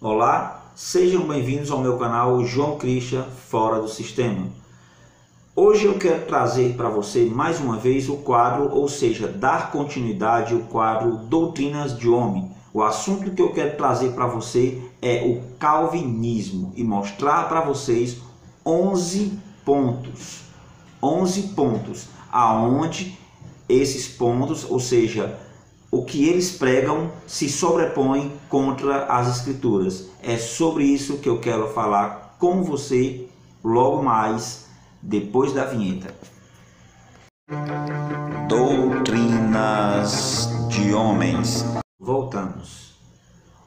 Olá, sejam bem-vindos ao meu canal João Christian Fora do Sistema. Hoje eu quero trazer para você mais uma vez o quadro, ou seja, dar continuidade ao quadro Doutrinas de Homem. O assunto que eu quero trazer para você é o calvinismo e mostrar para vocês 11 pontos. 11 pontos aonde esses pontos, ou seja, o que eles pregam se sobrepõe contra as escrituras. É sobre isso que eu quero falar com você logo mais depois da vinheta. Doutrinas de homens. Voltamos.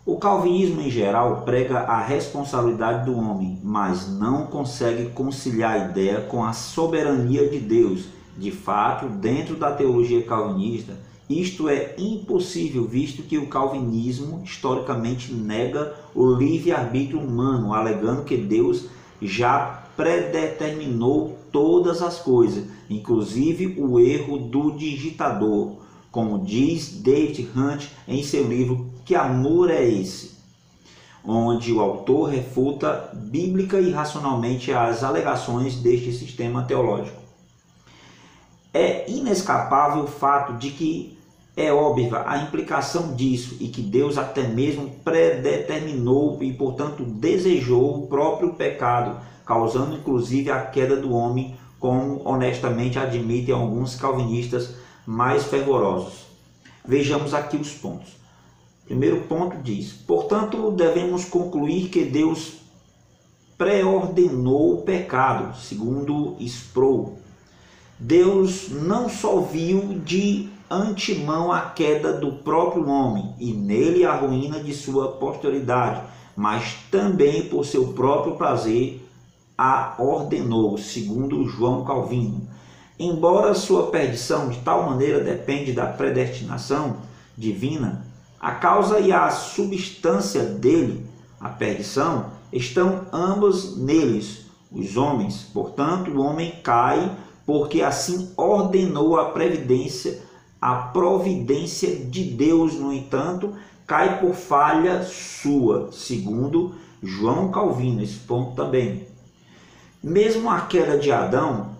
O calvinismo em geral prega a responsabilidade do homem, mas não consegue conciliar a ideia com a soberania de Deus. De fato, dentro da teologia calvinista, isto é impossível, visto que o calvinismo historicamente nega o livre-arbítrio humano, alegando que Deus já predeterminou todas as coisas, inclusive o erro do digitador, como diz David Hunt em seu livro Que Amor é Esse?, onde o autor refuta bíblica e racionalmente as alegações deste sistema teológico. É inescapável o fato de que é óbvia a implicação disso e que Deus até mesmo predeterminou e, portanto, desejou o próprio pecado, causando inclusive a queda do homem, como honestamente admitem alguns calvinistas mais fervorosos. Vejamos aqui os pontos. Primeiro ponto diz: portanto, devemos concluir que Deus preordenou o pecado, segundo Sproul. Deus não só viu de antemão a queda do próprio homem e nele a ruína de sua posteridade, mas também por seu próprio prazer a ordenou, segundo João Calvino. Embora sua perdição de tal maneira depende da predestinação divina, a causa e a substância dele, a perdição, estão ambos neles, os homens. Portanto, o homem cai porque assim ordenou a providência de Deus. No entanto, cai por falha sua, segundo João Calvino, esse ponto também. Mesmo a queda de Adão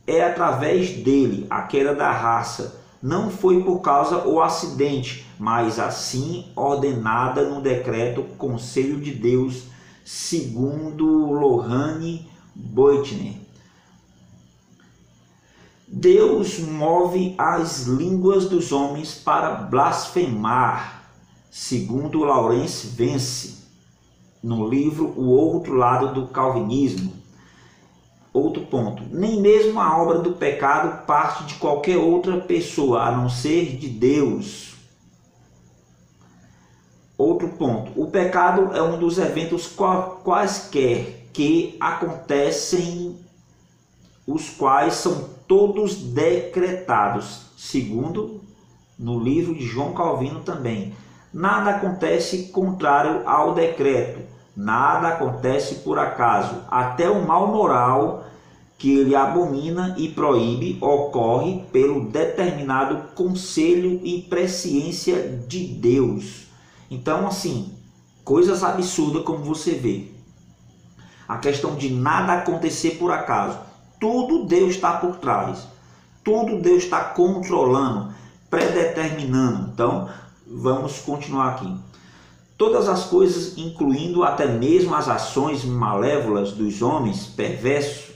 é através dele, a queda da raça, não foi por causa do acidente, mas assim ordenada no decreto Conselho de Deus, segundo Lohane Boitner. Deus move as línguas dos homens para blasfemar, segundo Lawrence Vance, no livro O Outro Lado do Calvinismo. Outro ponto: nem mesmo a obra do pecado parte de qualquer outra pessoa, a não ser de Deus. Outro ponto: o pecado é um dos eventos quaisquer que acontecem, os quais são todos decretados, segundo no livro de João Calvino também. Nada acontece contrário ao decreto, nada acontece por acaso, até o mal moral que ele abomina e proíbe ocorre pelo determinado conselho e presciência de Deus. Então, assim, coisas absurdas como você vê. A questão de nada acontecer por acaso. Tudo Deus está por trás, tudo Deus está controlando, predeterminando. Então, vamos continuar aqui. Todas as coisas, incluindo até mesmo as ações malévolas dos homens perversos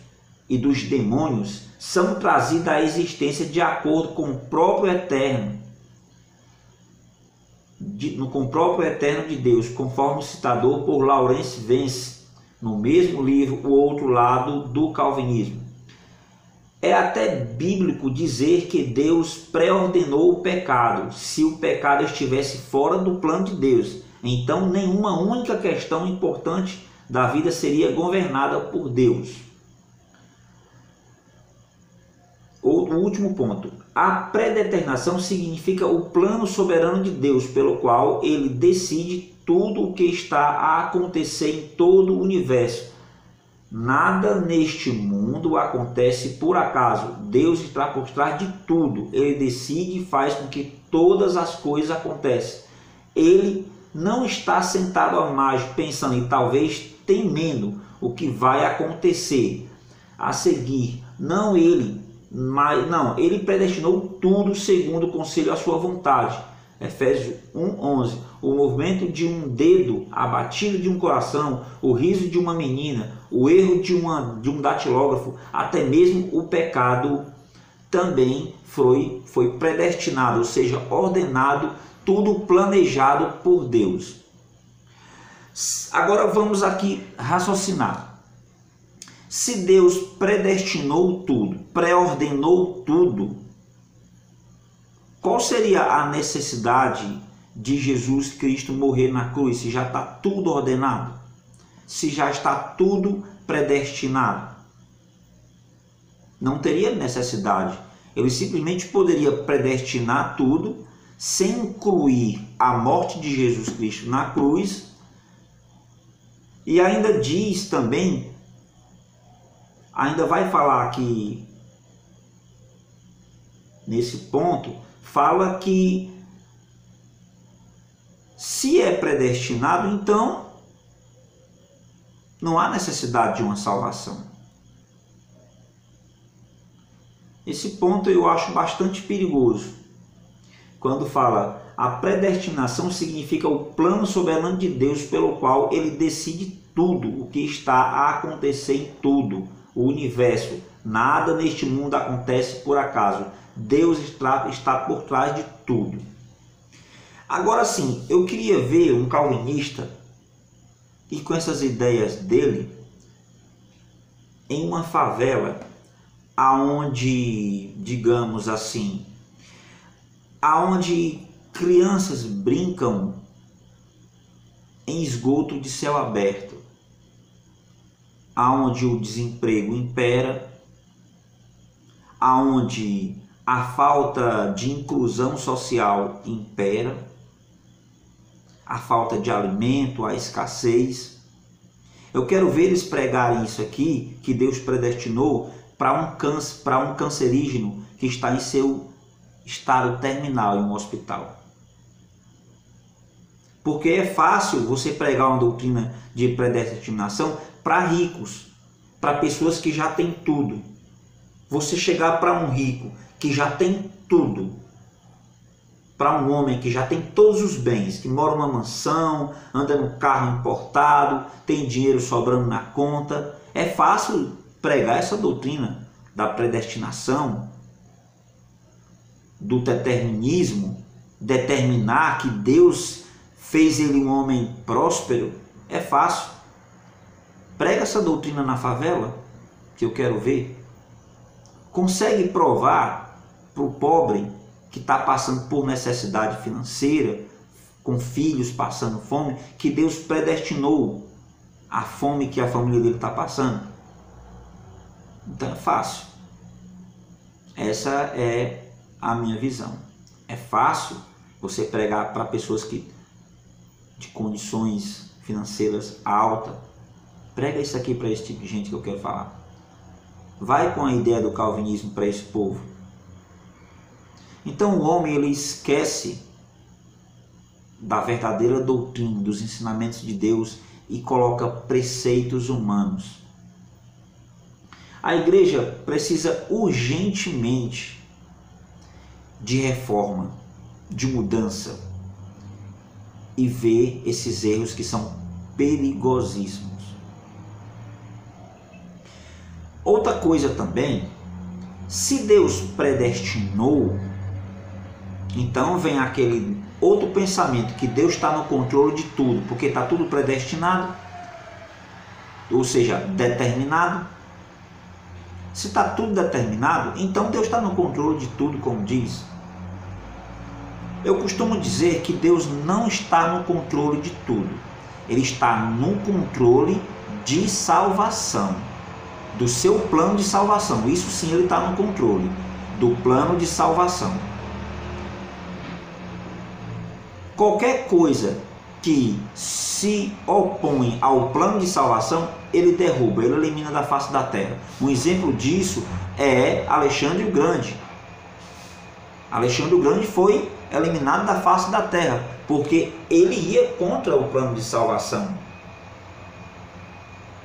e dos demônios, são trazidas à existência de acordo com o próprio eterno, de Deus, conforme o citador por Lawrence Vance, no mesmo livro O Outro Lado do Calvinismo. É até bíblico dizer que Deus pré-ordenou o pecado. Se o pecado estivesse fora do plano de Deus, então nenhuma única questão importante da vida seria governada por Deus. O último ponto: a predeterminação significa o plano soberano de Deus, pelo qual ele decide tudo o que está a acontecer em todo o universo. Nada neste mundo acontece por acaso. Deus está por trás de tudo. Ele decide e faz com que todas as coisas aconteçam. Ele não está sentado à margem pensando e talvez temendo o que vai acontecer a seguir. Não ele, mas não, ele predestinou tudo segundo o conselho à sua vontade. Efésios 1:11. O movimento de um dedo, a batida de um coração, o riso de uma menina, o erro de um datilógrafo, até mesmo o pecado também foi predestinado, ou seja, ordenado, tudo planejado por Deus. Agora vamos aqui raciocinar. Se Deus predestinou tudo, pré-ordenou tudo, qual seria a necessidade de Jesus Cristo morrer na cruz, se já está tudo ordenado? Se já está tudo predestinado? Não teria necessidade. Ele simplesmente poderia predestinar tudo, sem incluir a morte de Jesus Cristo na cruz. E ainda diz também, ainda vai falar aqui nesse ponto, fala que se é predestinado, então não há necessidade de uma salvação. Esse ponto eu acho bastante perigoso. Quando fala a predestinação, significa o plano soberano de Deus pelo qual ele decide tudo o que está a acontecer em tudo o universo. Nada neste mundo acontece por acaso. Deus está por trás de tudo. Agora sim, eu queria ver um calvinista e com essas ideias dele em uma favela aonde, digamos assim, aonde crianças brincam em esgoto de céu aberto, aonde o desemprego impera, aonde a falta de inclusão social impera, a falta de alimento, a escassez. Eu quero ver eles pregarem isso aqui, que Deus predestinou para um cancerígeno que está em seu estado terminal em um hospital. Porque é fácil você pregar uma doutrina de predestinação para ricos, para pessoas que já têm tudo. Você chegar para um rico que já tem tudo, para um homem que já tem todos os bens, que mora numa mansão, anda no carro importado, tem dinheiro sobrando na conta, é fácil pregar essa doutrina da predestinação, do determinismo, determinar que Deus fez ele um homem próspero. É fácil. Prega essa doutrina na favela, que eu quero ver. Consegue provar para o pobre que está passando por necessidade financeira, com filhos passando fome, que Deus predestinou a fome que a família dele está passando? Então é fácil. Essa é a minha visão. É fácil você pregar para pessoas de condições financeiras altas. Prega isso aqui para esse tipo de gente que eu quero falar. Vai com a ideia do calvinismo para esse povo. Então o homem ele esquece da verdadeira doutrina, dos ensinamentos de Deus e coloca preceitos humanos. A igreja precisa urgentemente de reforma, de mudança e ver esses erros que são perigosíssimos. Outra coisa também, se Deus predestinou, então vem aquele outro pensamento que Deus está no controle de tudo, porque está tudo predestinado, ou seja, determinado. Se está tudo determinado, então Deus está no controle de tudo, como diz. Eu costumo dizer que Deus não está no controle de tudo. Ele está no controle de salvação, do seu plano de salvação. Isso sim, ele está no controle do plano de salvação. Qualquer coisa que se opõe ao plano de salvação, ele derruba, ele elimina da face da terra. Um exemplo disso é Alexandre o Grande. Alexandre o Grande foi eliminado da face da terra, porque ele ia contra o plano de salvação,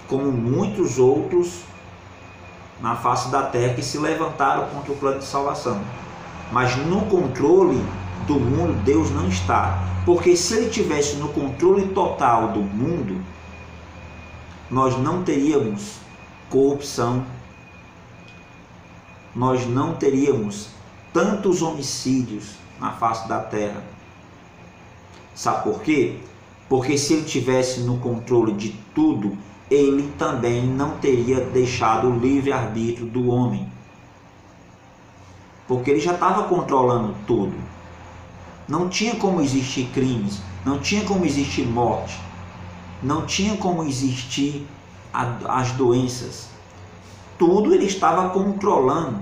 como muitos outros na face da terra que se levantaram contra o plano de salvação. Mas no controle do mundo Deus não está, porque se ele tivesse no controle total do mundo, nós não teríamos corrupção, nós não teríamos tantos homicídios na face da terra. Sabe por quê? Porque se ele tivesse no controle de tudo, ele também não teria deixado o livre-arbítrio do homem, porque ele já estava controlando tudo. Não tinha como existir crimes, não tinha como existir morte, não tinha como existir as doenças. Tudo ele estava controlando.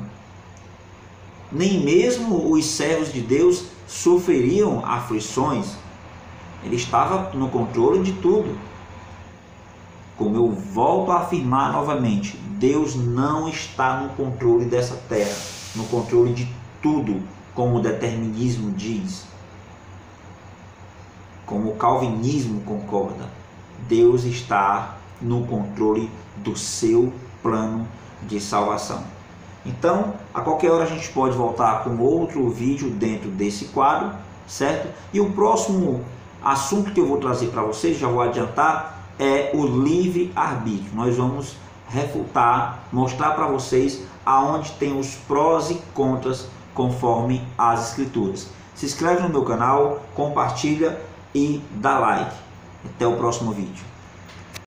Nem mesmo os servos de Deus sofreriam aflições. Ele estava no controle de tudo. Como eu volto a afirmar novamente, Deus não está no controle dessa terra, no controle de tudo, como o determinismo diz, como o calvinismo concorda. Deus está no controle do seu plano de salvação. Então, a qualquer hora a gente pode voltar com outro vídeo dentro desse quadro, certo? E o próximo assunto que eu vou trazer para vocês, já vou adiantar, é o livre-arbítrio. Nós vamos refutar, mostrar para vocês aonde tem os prós e contras conforme as escrituras. Se inscreve no meu canal, compartilha e dá like. Até o próximo vídeo.